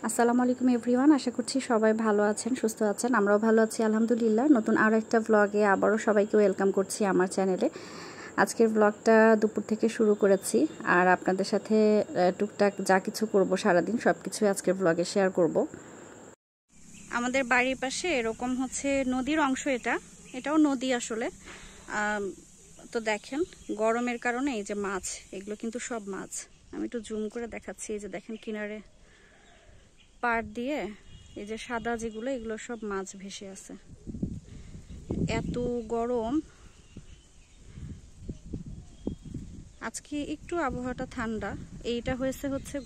আসসালামু আলাইকুম এভরিওয়ান, আশা করছি সবাই ভালো আছেন, সুস্থ আছেন। আমরাও ভালো আছি আলহামদুলিল্লাহ। নতুন আরও একটা ব্লগে আবারও সবাইকে ওয়েলকাম করছি আমার চ্যানেলে। আজকের ব্লগটা দুপুর থেকে শুরু করেছি, আর আপনাদের সাথে টুকটাক যা কিছু করব সারাদিন সব কিছুই আজকের ব্লগে শেয়ার করব। আমাদের বাড়ির পাশে এরকম হচ্ছে নদীর অংশ, এটাও নদী আসলে। তো দেখেন গরমের কারণে এই যে মাছ, এগুলো কিন্তু সব মাছ। আমি একটু জুম করে দেখাচ্ছি। এই যে দেখেন কিনারে পাড় দিয়ে এই যে সাদা যেগুলো, এগুলো সব মাছ ভেসে আছে। এত গরম, আজকে একটু আবহাওয়াটা ঠান্ডা। এইটা হয়েছে হচ্ছে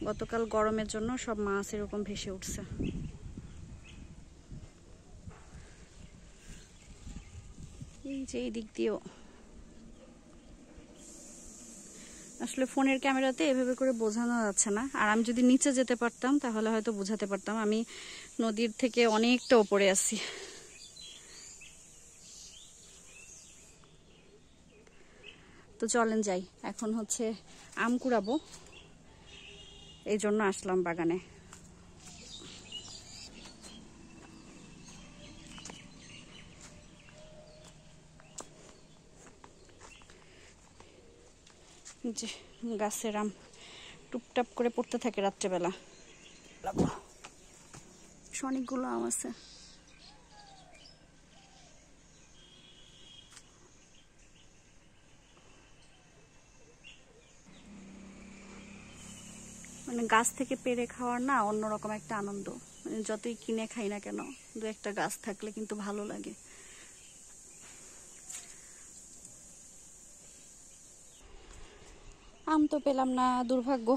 গতকাল গরমের জন্য সব মাছ এরকম ভেসে উঠছে। এই যে এই দিক দিয়েও আসলে ফোনের ক্যামেরাতে এভাবে করে বোঝানো যাচ্ছে না। আর আমি যদি নিচে যেতে পারতাম তাহলে হয়তো বোঝাতে পারতাম। আমি নদীর থেকে অনেকটা উপরে আছি। তো চলেন যাই, এখন হচ্ছে আম কুড়াবো, এই জন্য আসলাম বাগানে। যে গাছের আম টুপটাপ করে পড়তে থাকে রাত্রেবেলা। অনেকগুলো আম আছে। মানে গাছ থেকে পেড়ে খাওয়ার না অন্যরকম একটা আনন্দ। মানে যতই কিনে খাই না কেন, দু একটা গাছ থাকলে কিন্তু ভালো লাগে। আম তো পেলাম না, দুর্ভাগ্য।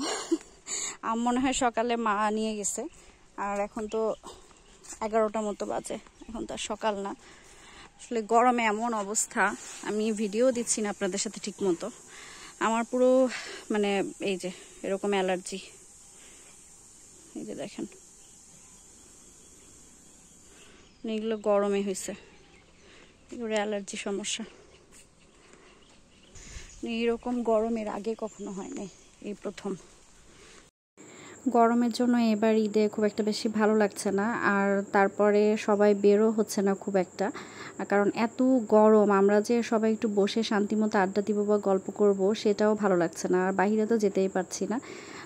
আম মনে হয় সকালে মা নিয়ে গেছে, আর এখন তো 11টার মতো বাজে, এখন তো আর সকাল না। আসলে গরমে এমন অবস্থা, আমি ভিডিও দিচ্ছি না আপনাদের সাথে ঠিক মতো। আমার পুরো মানে এই যে এরকম অ্যালার্জি, এই যে দেখেন এগুলো গরমে হয়েছে, এগুলো অ্যালার্জি সমস্যা। এইরকম গরমের আগে কখনো হয় নাই, এই প্রথম। গরমের জন্য এবার ঈদে খুব একটা বেশি ভালো লাগছে না, আর তারপরে সবাই বেরো হচ্ছে না খুব একটা, কারণ এত গরম। আমরা যে সবাই একটু বসে শান্তিমতো আড্ডা দিব বা গল্প করব সেটাও ভালো লাগছে না, আর বাইরে তো যেতেই পারছি না।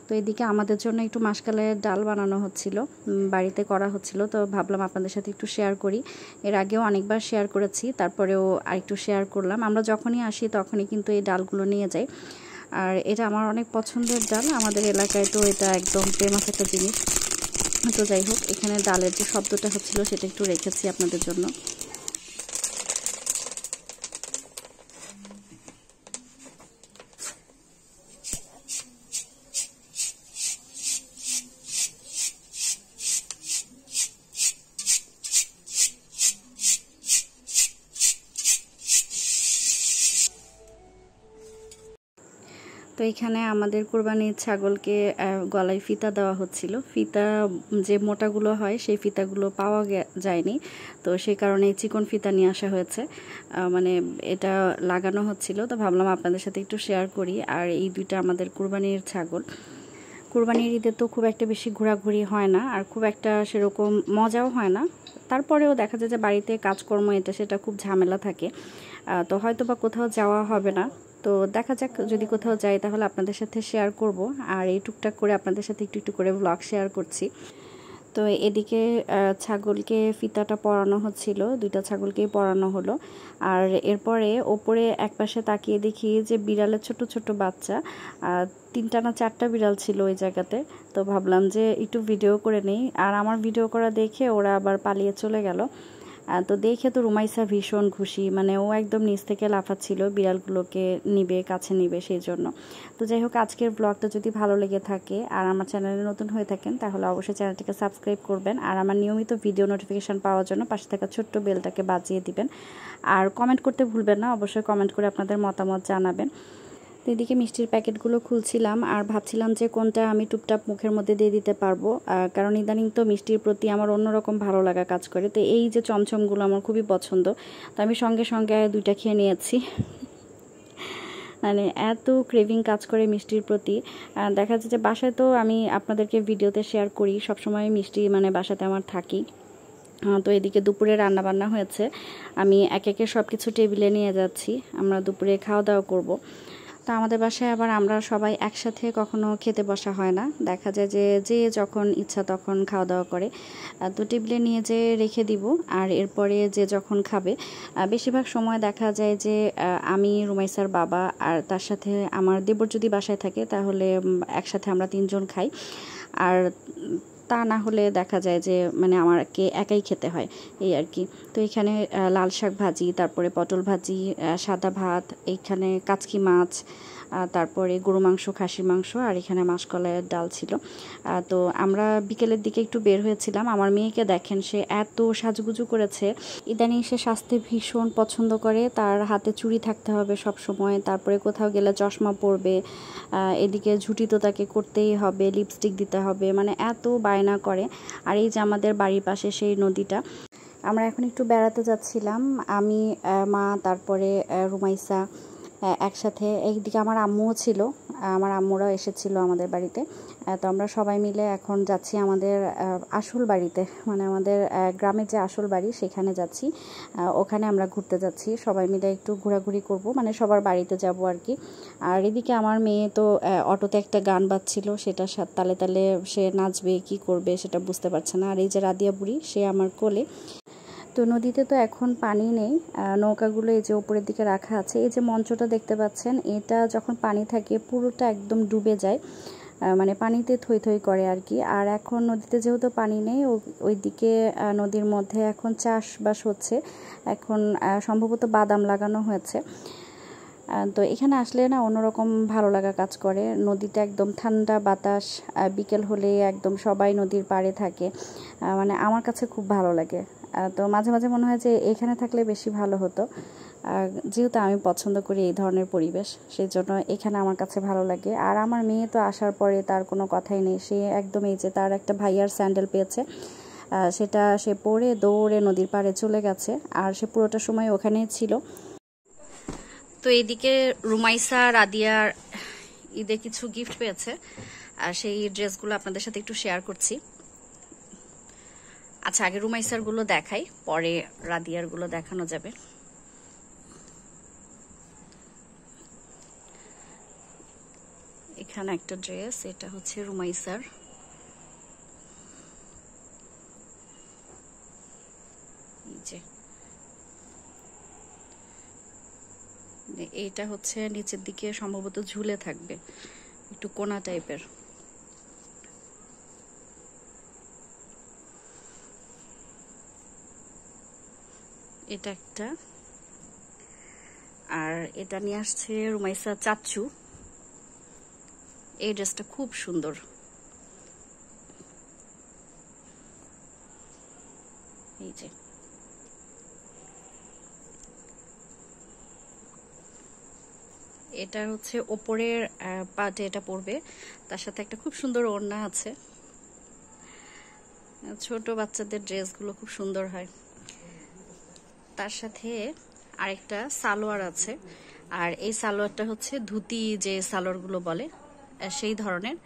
তো এদিকে আমাদের জন্য একটু মাসকালের ডাল বানানো হচ্ছিল, বাড়িতে করা হচ্ছিল। তো ভাবলাম আপনাদের সাথে একটু শেয়ার করি। এর আগেও অনেকবার শেয়ার করেছি, তারপরেও আরেকটু শেয়ার করলাম। আমরা যখনই আসি তখনই কিন্তু এই ডালগুলো নিয়ে যাই, আর এটা আমার অনেক পছন্দের ডাল। আমাদের এলাকায় তো এটা একদম ফেমাস একটা জিনিস। তো যাই হোক, এখানে ডালের যে শব্দটা হচ্ছিল সেটা একটু রেখেছি আপনাদের জন্য। তো এখানে আমাদের কোরবানির ছাগলকে গলায় ফিতা দেওয়া হচ্ছিল। ফিতা যে মোটাগুলো হয় সেই ফিতাগুলো পাওয়া যায়নি, তো সেই কারণে চিকন ফিতা নিয়ে আসা হয়েছে, মানে এটা লাগানো হচ্ছিল। তো ভাবলাম আপনাদের সাথে একটু শেয়ার করি। আর এই দুইটা আমাদের কোরবানির ছাগল। কোরবানির ঈদে তো খুব একটা বেশি ঘোরাঘুরি হয় না, আর খুব একটা সেরকম মজাও হয় না। তারপরেও দেখা যায় যে বাড়িতে কাজকর্ম এটা সেটা খুব ঝামেলা থাকে, তো হয়তো বা কোথাও যাওয়া হবে না। তো দেখা যাক, যদি কোথাও যাই তাহলে আপনাদের সাথে শেয়ার করব। আর এই টুকটাক করে আপনাদের সাথে একটু একটু করে ব্লগ শেয়ার করছি। তো এদিকে ছাগলকে ফিতাটা পরানো হচ্ছিল, দুইটা ছাগলকেই পরানো হলো। আর এরপরে ওপরে একপাশে তাকিয়ে দেখি যে বিড়ালের ছোট ছোট বাচ্চা, 3টা না 4টা বিড়াল ছিল ওই জায়গাতে। তো ভাবলাম যে একটু ভিডিও করে নেই, আর আমার ভিডিও করা দেখে ওরা আবার পালিয়ে চলে গেল। তো দেখে তো রুমাইসা ভীষণ খুশি, মানে ও একদম নিচ থেকে লাফাচ্ছিল বিড়ালগুলোকে নিবে, কাছে নিবে সেই জন্য। তো যাই হোক, আজকের ব্লগটা যদি ভালো লেগে থাকে আর আমার চ্যানেলে নতুন হয়ে থাকেন তাহলে অবশ্যই চ্যানেলটিকে সাবস্ক্রাইব করবেন, আর আমার নিয়মিত ভিডিও নোটিফিকেশান পাওয়ার জন্য পাশে থাকা ছোট্ট বেলটাকে বাজিয়ে দিবেন। আর কমেন্ট করতে ভুলবেন না, অবশ্যই কমেন্ট করে আপনাদের মতামত জানাবেন। তো এদিকে মিষ্টির প্যাকেটগুলো খুলছিলাম, আর ভাবছিলাম যে কোনটা আমি টুপটাপ মুখের মধ্যে দিয়ে দিতে পারবো, কারণ ইদানিং তো মিষ্টির প্রতি আমার অন্যরকম ভালো লাগা কাজ করে। তো এই যে চমচমগুলো আমার খুবই পছন্দ, তো আমি সঙ্গে সঙ্গে 2টা খেয়ে নিয়েছি। মানে এত ক্রেভিং কাজ করে মিষ্টির প্রতি। দেখা যাচ্ছে যে বাসায় তো আমি আপনাদেরকে ভিডিওতে শেয়ার করি, সবসময় মিষ্টি মানে বাসাতে আমার থাকি। তো এদিকে দুপুরে রান্না বান্না হয়েছে, আমি একে একে সব কিছু টেবিলে নিয়ে যাচ্ছি, আমরা দুপুরে খাওয়া দাওয়া করব। তো আমাদের বাসায় আবার আমরা সবাই একসাথে কখনো খেতে বসা হয় না, দেখা যায় যে যে যখন ইচ্ছা তখন খাওয়া দাওয়া করে। তো টেবিলে নিয়ে যে রেখে দিব, আর এরপরে যে যখন খাবে। বেশিরভাগ সময় দেখা যায় যে আমি, রুমাইসার বাবা আর তার সাথে আমার দেবর যদি বাসায় থাকে তাহলে একসাথে আমরা 3 জন খাই। আর তা না হলে দেখা যায় যে মানে আমাকে একাই খেতে হয়, এই আর কি। তো এখানে লাল শাক ভাজি, তারপরে পটল ভাজি, সাদা ভাত, এইখানে কাচকি মাছ, তারপরে গরু মাংস, খাসির মাংস, আর এখানে মাসকলাইয়ের ডাল ছিল। তো আমরা বিকেলের দিকে একটু বের হয়েছিলাম। আমার মেয়েকে দেখেন, সে এত সাজুগুজু করেছে, ইদানিং সে সাজতে ভীষণ পছন্দ করে, তার হাতে চুড়ি থাকতে হবে সব সময়, তারপরে কোথাও গেলে চশমা পরবে, এদিকে ঝুঁটি তো তাকে করতেই হবে, লিপস্টিক দিতে হবে, মানে এত বায়না করে। আর এই যে আমাদের বাড়ির পাশে সেই নদীটা, আমরা এখন একটু বেড়াতে যাচ্ছিলাম, আমি, মা, তারপরে রুমাইসা একসাথে। এইদিকে আমার আম্মুও ছিল, আমার আম্মুরাও এসেছিল আমাদের বাড়িতে। তো আমরা সবাই মিলে এখন যাচ্ছি আমাদের আসল বাড়িতে, মানে আমাদের গ্রামের যে আসল বাড়ি সেখানে যাচ্ছি। ওখানে আমরা ঘুরতে যাচ্ছি, সবাই মিলে একটু ঘোরাঘুরি করব, মানে সবার বাড়িতে যাব আর কি। আর এদিকে আমার মেয়ে তো অটোতে একটা গান বাজছিল, সেটা তালে তালে সে নাচবে কি করবে সেটা বুঝতে পারছে না। আর এই যে রাদিয়া বুড়ি, সে আমার কোলে। তো নদীতে তো এখন পানি নেই, নৌকাগুলো এই যে উপরের দিকে রাখা আছে। এই যে মঞ্চটা দেখতে পাচ্ছেন, এটা যখন পানি থাকে পুরোটা একদম ডুবে যায়, মানে পানিতে থই থই করে আর কি। আর এখন নদীতে যেহেতু পানি নেই, ওইদিকে নদীর মধ্যে এখন চাষবাস হচ্ছে, এখন সম্ভবত বাদাম লাগানো হয়েছে। তো এখানে আসলে না অন্যরকম ভালো লাগা কাজ করে, নদীটা একদম ঠান্ডা বাতাস, বিকেল হলে একদম সবাই নদীর পাড়ে থাকে, মানে আমার কাছে খুব ভালো লাগে। তো মাঝে মাঝে মনে হয় যে এখানে থাকলে বেশি ভালো হতো, যেহেতু আমি পছন্দ করি এই ধরনের পরিবেশ, সেই জন্য এখানে আমার কাছে ভালো লাগে। আর আমার মেয়ে তো আসার পরে তার কোনো কথাই নেই, সে একদম এই যে তার একটা ভাইয়ার স্যান্ডেল পেয়েছে, সেটা সে পরে দৌড়ে নদীর পাড়ে চলে গেছে, আর সে পুরোটা সময় ওখানেই ছিল। তো এইদিকে রুমাইসা রাদিয়ার ঈদে কিছু গিফট পেয়েছে, আর সেই ড্রেসগুলো আপনাদের সাথে একটু শেয়ার করছি। আচ্ছা, আগে রুমাইসার গুলো দেখাই, পরে রাদিয়ার গুলো দেখানো যাবে। এখানে একটা ড্রেস, এটা হচ্ছে রুমাইসার। এইটা হচ্ছে নিচের দিকে সম্ভবত ঝুলে থাকবে, একটু কোনা টাইপের। এটা একটা, আর এটা নিয়ে আসছে রুমাইসা চাচ্চু। এই ড্রেসটা খুব সুন্দর, এই যে এটা হচ্ছে ওপরের পাটে এটা পরবে, তার সাথে একটা খুব সুন্দর ওড়না আছে। ছোট বাচ্চাদের ড্রেসগুলো খুব সুন্দর হয়। তার সাথে আরেকটা সালোয়ার আছে, আর এই সালোয়ারটা হচ্ছে ধুতি যে সালোয়ারগুলো বলে সেই ধরনের।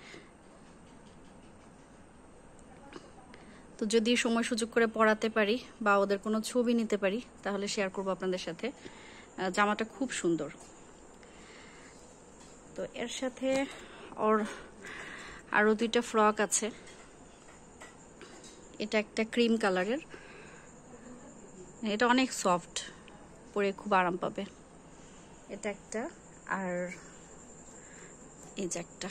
তো যদি সময় সুযোগ করে পরাতে পারি বা ওদের কোনো ছবি নিতে পারি তাহলে শেয়ার করবো আপনাদের সাথে। জামাটা খুব সুন্দর। তো এর সাথে ওর আরো 2টা ফ্রক আছে, এটা একটা ক্রিম কালারের, এটা অনেক সফট, পরে খুব আরাম পাবে। এটা একটা, আর এই যে একটা,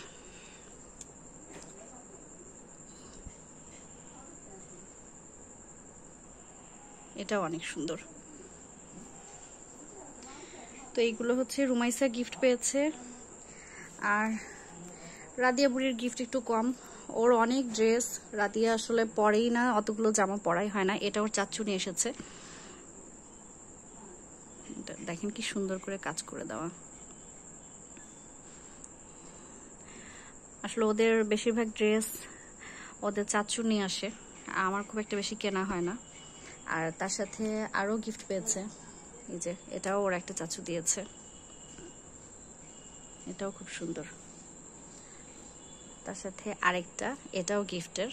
এটাও অনেক সুন্দর। তো এইগুলো হচ্ছে রুমাইসা গিফট পেয়েছে। আর রাদিয়া বুড়ির গিফট একটু কম, ওর অনেক ড্রেস, রাদিয়া আসলে পরেই না, অতগুলো জামা পরাই হয় না। এটা ওর চাচ্চু নিয়ে এসেছে, দেখেন কি সুন্দর করে কাজ করে দেওয়া। আসলে ওদের বেশিরভাগ ড্রেস ওদের চাচ্চু নিয়ে আসে, আমার খুব একটা বেশি কেনা হয় না। আর তার সাথে আরো গিফট পেয়েছে, এই যে এটাও ওর একটা চাচ্চু দিয়েছে। এটাও খুব সুন্দর। তার সাথে আরেকটা, এটাও গিফটের।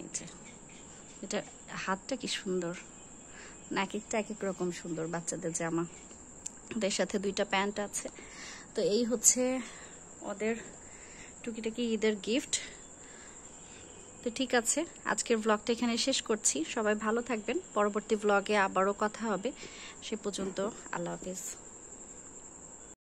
এই যে এটা হাতটা কি সুন্দর, না এক একটা এক এক রকম সুন্দর বাচ্চাদের জামা। ওদের সাথে দুইটা প্যান্ট আছে। তো এই হচ্ছে ওদের টুকিটাকি ঈদের গিফট। তো ঠিক আছে, আজকের ব্লগটা এখানে শেষ করছি। সবাই ভালো থাকবেন, পরবর্তী ব্লগে আবারও কথা হবে। সে পর্যন্ত আল্লাহ হাফিজ।